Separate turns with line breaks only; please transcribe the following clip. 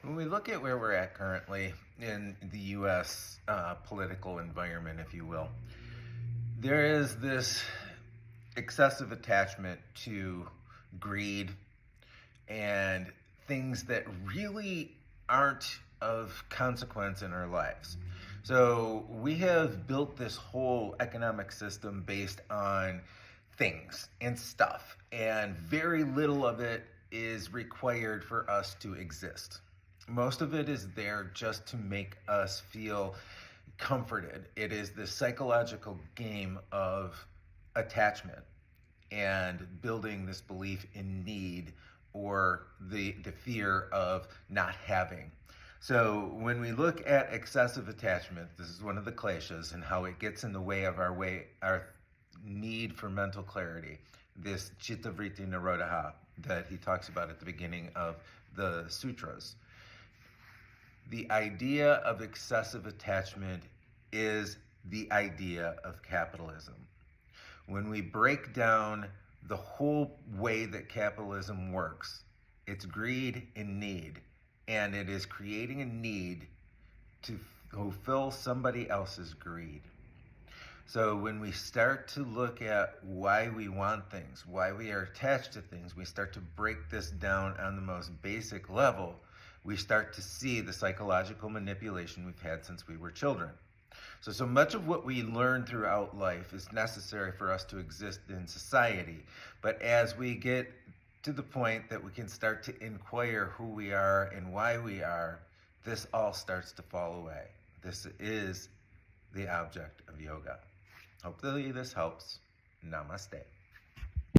When we look at where we're at currently in the U.S. Political environment, if you will, there is this excessive attachment to greed and things that really aren't of consequence in our lives. So we have built this whole economic system based on things and stuff, and very little of it is required for us to exist. Most of it is there just to make us feel comforted. It is the psychological game of attachment and building this belief in need or the fear of not having. So when we look at excessive attachment, this is one of the kleshas and how it gets in the way of our need for mental clarity. This chitta vritti nirodha that he talks about at the beginning of the sutras. The idea of excessive attachment is the idea of capitalism. When we break down the whole way that capitalism works, it's greed and need, and it is creating a need to fulfill somebody else's greed. So when we start to look at why we want things, why we are attached to things, we start to break this down on the most basic level, we start to see the psychological manipulation we've had since we were children. So much of what we learn throughout life is necessary for us to exist in society. But as we get to the point that we can start to inquire who we are and why we are, this all starts to fall away. This is the object of yoga. Hopefully this helps. Namaste.